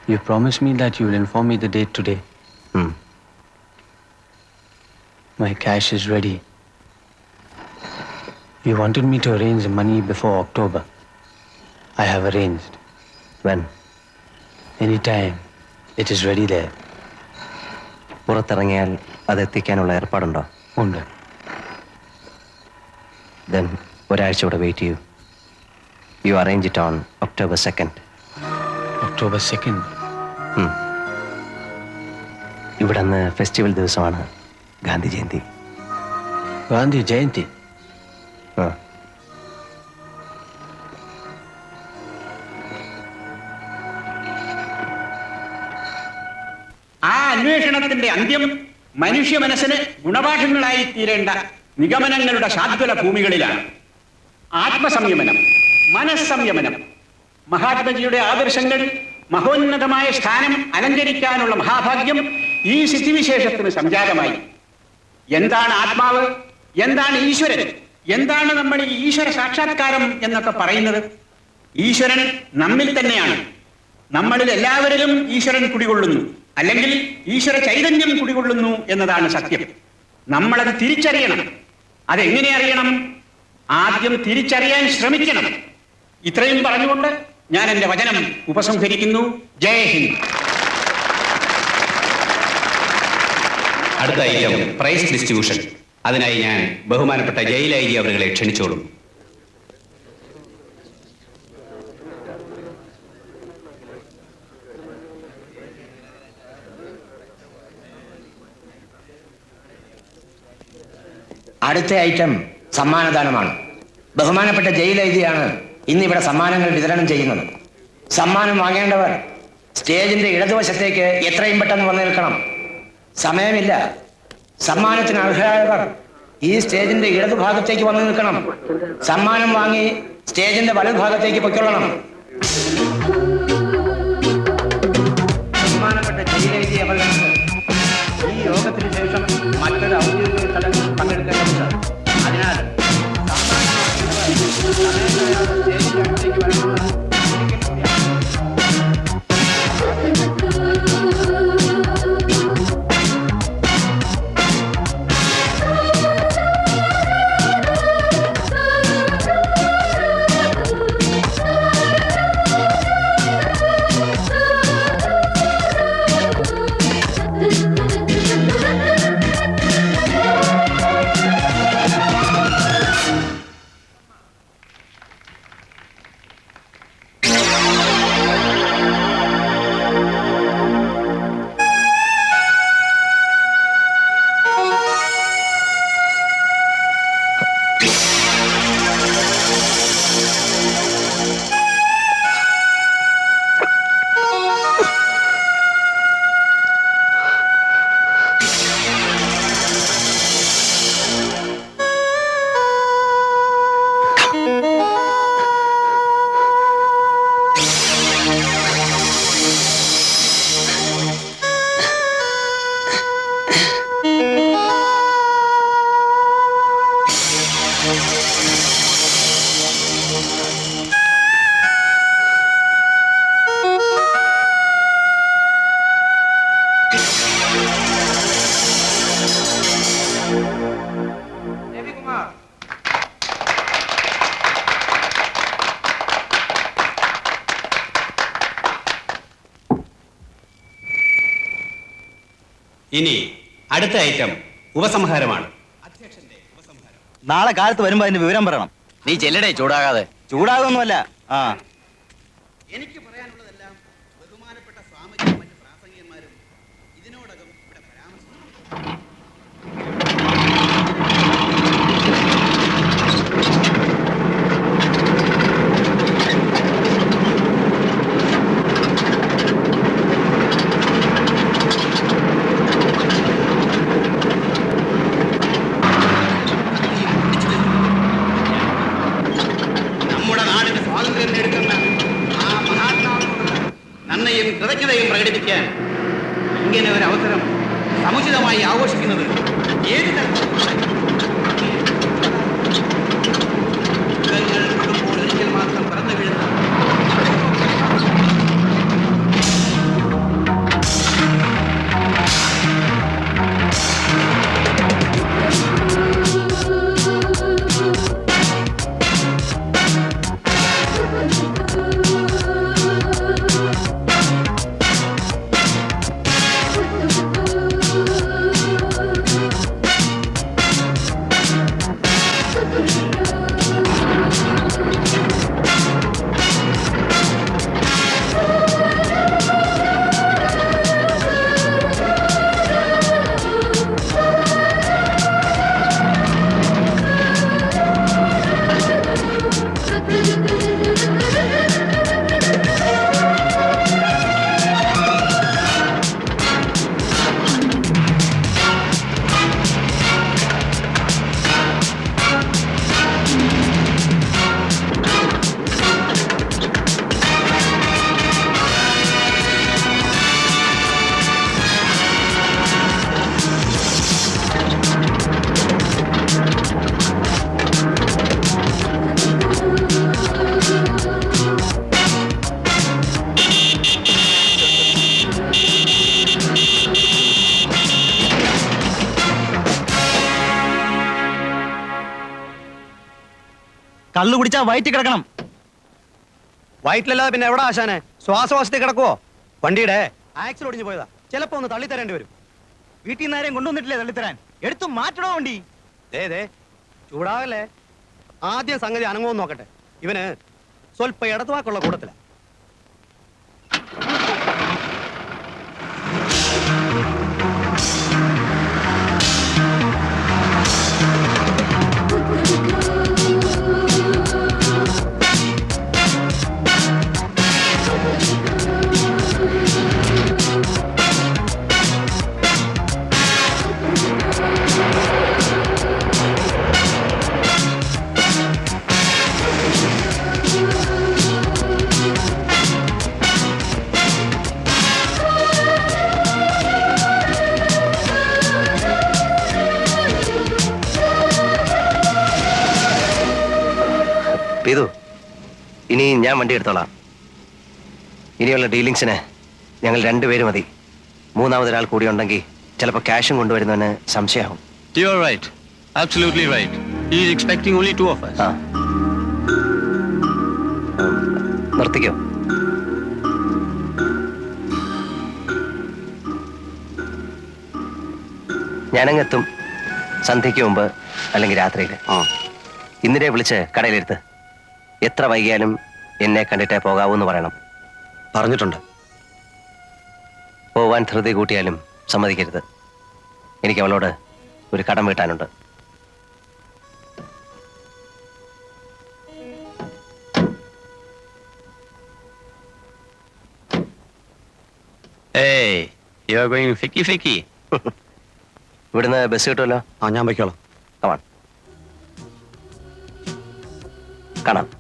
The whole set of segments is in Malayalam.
You promised me that you will inform me the date today. My cash is ready. You wanted me to arrange the money before October. I have arranged. When? Anytime. It is ready there. പുറത്തിറങ്ങിയാൽ അതെത്തിക്കാനുള്ള ഏർപ്പാടുണ്ടോ? ഉണ്ട്. Then ഒരാഴ്ച കൂടെ വെയിറ്റ് ചെയ്യൂ. You arrange it on October 2nd. October 2nd? ഇവിടെ അന്ന് ഫെസ്റ്റിവൽ ദിവസമാണ്, ഗാന്ധി ജയന്തി. ഗാന്ധി ജയന്തി? ആ അന്വേഷണത്തിന്റെ അന്ത്യം മനുഷ്യ മനസ്സിന് ഗുണപാഠങ്ങളായി തീരേണ്ട നിഗമനങ്ങളുടെ ശാദ്വല ഭൂമികളിലാണ്. ആത്മസംയമനം, മനസ്സംയമനം, മഹാത്മജിയുടെ ആദർശങ്ങൾ മഹോന്നതമായ സ്ഥാനം അലങ്കരിക്കാനുള്ള മഹാഭാഗ്യം ഈ സ്ഥിതിവിശേഷത്തിന് സംജാതമായി. എന്താണ് ആത്മാവ്, എന്താണ് ഈശ്വരൻ, എന്താണ് നമ്മൾ ഈ ഈശ്വര സാക്ഷാത്കാരം എന്നൊക്കെ പറയുന്നത്? ഈശ്വരൻ നമ്മിൽ തന്നെയാണ്. നമ്മളിൽ എല്ലാവരിലും ഈശ്വരൻ കുടികൊള്ളുന്നു, അല്ലെങ്കിൽ ഈശ്വര ചൈതന്യം കുടികൊള്ളുന്നു എന്നതാണ് സത്യം. നമ്മളത് തിരിച്ചറിയണം. അതെങ്ങനെ അറിയണം? ആദ്യം തിരിച്ചറിയാൻ ശ്രമിക്കണം. ഇത്രയും പറഞ്ഞുകൊണ്ട് ഞാൻ എൻ്റെ വചനം ഉപസംഹരിക്കുന്നു. ജയ് ഹിന്ദ്. അടുത്ത ഐറ്റം പ്രൈസ് ഡിസ്ട്രിബ്യൂഷൻ. അതിനായി ഞാൻ ബഹുമാനപ്പെട്ട ജയിൽ ഐ ജി അവരെ ക്ഷണിച്ചോളും. അടുത്ത ഐറ്റം സമ്മാനദാനമാണ്. ബഹുമാനപ്പെട്ട ജയിൽ ഐ ജിയാണ് ഇന്നിവിടെ സമ്മാനങ്ങൾ വിതരണം ചെയ്യുന്നത്. സമ്മാനം വാങ്ങേണ്ടവർ സ്റ്റേജിന്റെ ഇടതുവശത്തേക്ക് എത്രയും പെട്ടെന്ന് വന്നു നിൽക്കണം. സമയമില്ല. സമ്മാനത്തിന് അർഹരായവർ ഈ സ്റ്റേജിന്റെ ഇടതുഭാഗത്തേക്ക് വന്നു നിൽക്കണം. സമ്മാനം വാങ്ങി സ്റ്റേജിന്റെ വലതുഭാഗത്തേക്ക് പൊയ്ക്കൊള്ളണം. ബഹുമാനപ്പെട്ട ജയിൽ ഐ ജി അവർക്ക് ഈ യോഗത്തിന് ശേഷം മറ്റൊരു ഔദ്യോഗിക ചടങ്ങിൽ പങ്കെടുക്കേണ്ടതുണ്ട്. അതിനാൽ ഇനി അടുത്ത ഐറ്റം ഉപസംഹാരമാണ്. നാളെ കാലത്ത് വരുമ്പോ അതിന്റെ വിവരം പറയണം. നീ ചെല്ലടേ, ചൂടാകാതെ. ചൂടാകൊന്നുമല്ല. എനിക്ക് പറയാനുള്ളതെല്ലാം ബഹുമാനപ്പെട്ട സ്വാമിജിയും മറ്റ് പ്രാസംഗികന്മാരും ഇതിനോടകം ഇവിടെ പരാമർശിച്ചു. നന്ദിയും കൃതജ്ഞതയും പ്രകടിപ്പിക്കാൻ ഇങ്ങനെ ഒരു അവസരം സമുചിതമായി ആഘോഷിക്കുന്നത് ഏത് ഒരിക്കൽ മാത്രം പറന്നു വീഴുന്ന കള്ളു കുടിച്ചാ വയറ്റി കിടക്കണം. വയറ്റിലല്ലാതെ പിന്നെ എവിടെ ആശാനെ? ശ്വാസവാസത്തിൽ കിടക്കുവോ? വണ്ടിയുടെ ആക്സിൽ ഒടിഞ്ഞു പോയതാ. ചിലപ്പോ ഒന്ന് തള്ളിത്തരേണ്ടി വരും. വീട്ടിൽ നിന്ന് ആരെയും കൊണ്ടുവന്നിട്ടില്ലേ തള്ളിത്തരാൻ? എടുത്തു മാറ്റണോ വണ്ടി? ദേ ചൂടാകല്ലേ. ആദ്യം സംഗതി അനങ്ങുമെന്ന് നോക്കട്ടെ. ഇവന് സ്വല്പ ഇടത്തുവാക്കുള്ള കൂട്ടത്തില. പീതു, ഇനി ഞാൻ വണ്ടി എടുത്തോളാം. ഇനിയുള്ള ഡീലിങ്സിന് ഞങ്ങൾ രണ്ടുപേരും മതി. മൂന്നാമതൊരാൾ കൂടി ഉണ്ടെങ്കിൽ ചിലപ്പോൾ ക്യാഷും കൊണ്ടുവരുന്നവന് സംശയമാവും. You are right. Absolutely right. He is expecting only 2 of us. ആ നിർത്തിക്കോ. ഞാനങ്ങെത്തും, സന്ധ്യയ്ക്ക് മുമ്പ് അല്ലെങ്കിൽ രാത്രിയിൽ. ഇന്നിനെ വിളിച്ച് കടയിലെടുത്ത് എത്ര വൈകിയാലും എന്നെ കണ്ടിട്ടേ പോകാവൂ എന്ന് പറയണം. പറഞ്ഞിട്ടുണ്ട്. പോവാൻ ധൃതി കൂട്ടിയാലും സമ്മതിക്കരുത്. എനിക്ക് അവളോട് ഒരു കടം വീട്ടാനുണ്ട്. Hey, you are going ficky. ഇവിടുന്ന് ബസ് കിട്ടുമല്ലോ. ഞാൻ വയ്ക്കോളാം. കമാൺ, കാണാം.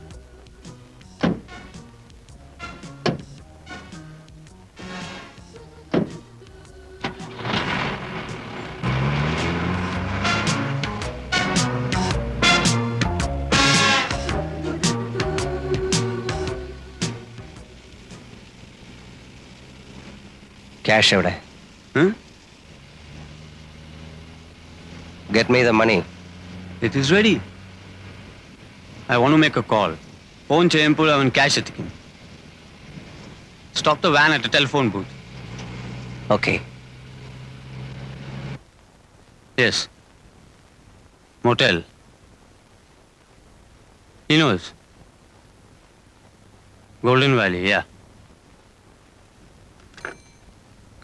ക്യാഷ് എവിടെ? Get me the money. It is ready. I want to make a call. Phone cheyempul avan cash ethikim. Stop the van at a telephone booth. Okay. Yes. Motel. He knows. Golden Valley, yeah.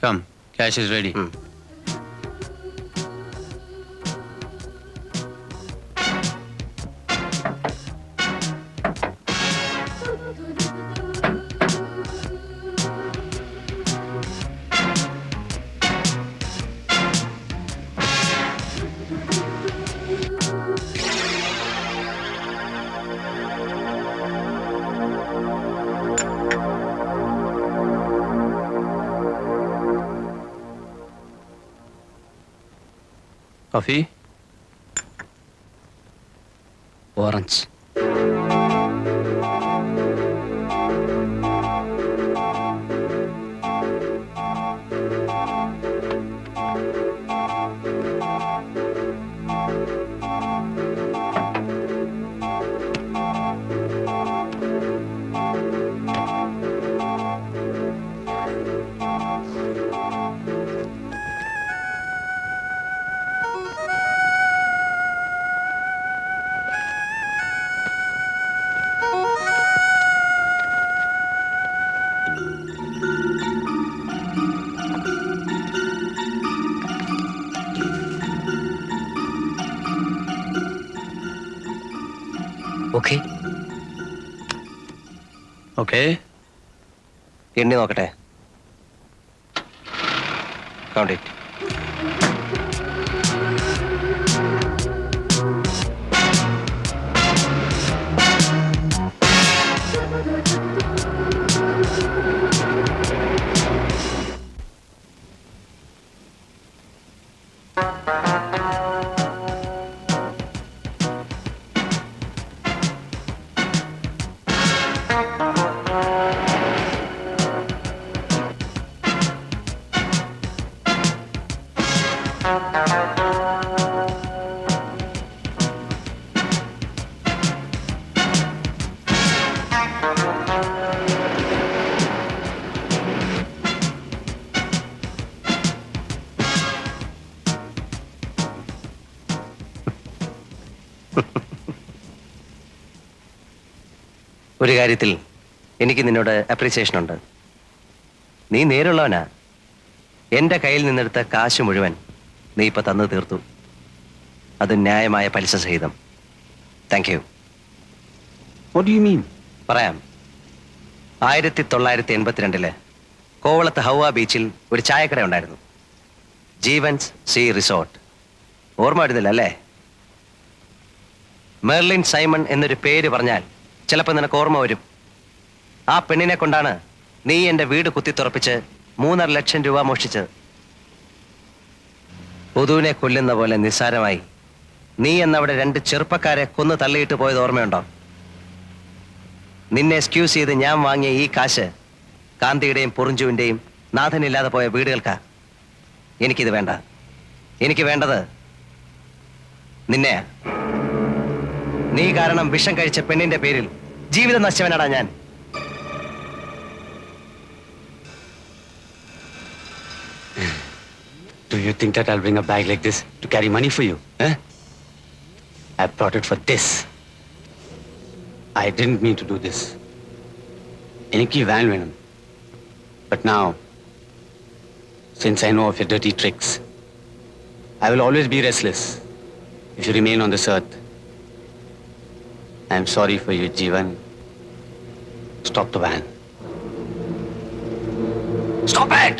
Come, cash is ready. Coffee? Orange. Okay. Okay. എണ്ണി നോക്കട്ടെ. Count it. ഒരു കാര്യത്തിൽ എനിക്ക് നിന്നോട് അപ്രീസിയേഷൻ ഉണ്ട്. നീ നേരുള്ളവനാ. എൻ്റെ കയ്യിൽ നിന്നെടുത്ത കാശ് മുഴുവൻ നീ ഇപ്പൊ തന്നു തീർത്തു. അത് ന്യായമായ പലിശ സഹിതം. Thank you. What do you mean? പറയാം. 1982 കോവളത്ത് ഹൗവ ബീച്ചിൽ ഒരു ചായക്കട ഉണ്ടായിരുന്നു. Jeevan's sea resort. ഓർമ്മ വരുന്നില്ല അല്ലേ? മെർലിൻ സൈമൺ എന്നൊരു പേര് പറഞ്ഞാൽ ചിലപ്പോൾ നിനക്ക് ഓർമ്മ വരും. ആ പെണ്ണിനെ കൊണ്ടാണ് നീ എൻ്റെ വീട് കുത്തിത്തുറപ്പിച്ച് 3.5 ലക്ഷം രൂപ മോഷ്ടിച്ചത്. പൊതുവിനെ കൊല്ലുന്ന പോലെ നിസ്സാരമായി നീ എന്നവിടെ 2 ചെറുപ്പക്കാരെ കൊന്നു തള്ളിയിട്ട് പോയത് ഓർമ്മയുണ്ടോ? നിന്നെ എക്സ്ക്യൂസ് ചെയ്ത് ഞാൻ വാങ്ങിയ ഈ കാശ് കാന്തിയുടെയും പൊറിഞ്ചുവിൻ്റെയും നാഥനില്ലാതെ പോയ വീടുകൾക്കാ. എനിക്കിത് വേണ്ട. എനിക്ക് വേണ്ടത് നിന്നെ. നീ കാരണം വിഷം കഴിച്ച പെണ്ണിന്റെ പേരിൽ ജീവിതം നശിച്ചവനാടാ ഞാൻ. Do you think that I'll bring a bag like this to carry money for you? Eh? I brought it for this. I didn't mean to do this. എനിക്ക് വാൻ വേണം. But now, since I know of your dirty tricks, I will always be restless if you remain on this earth. I'm sorry for you, Jeevan. Stop the van. Stop it!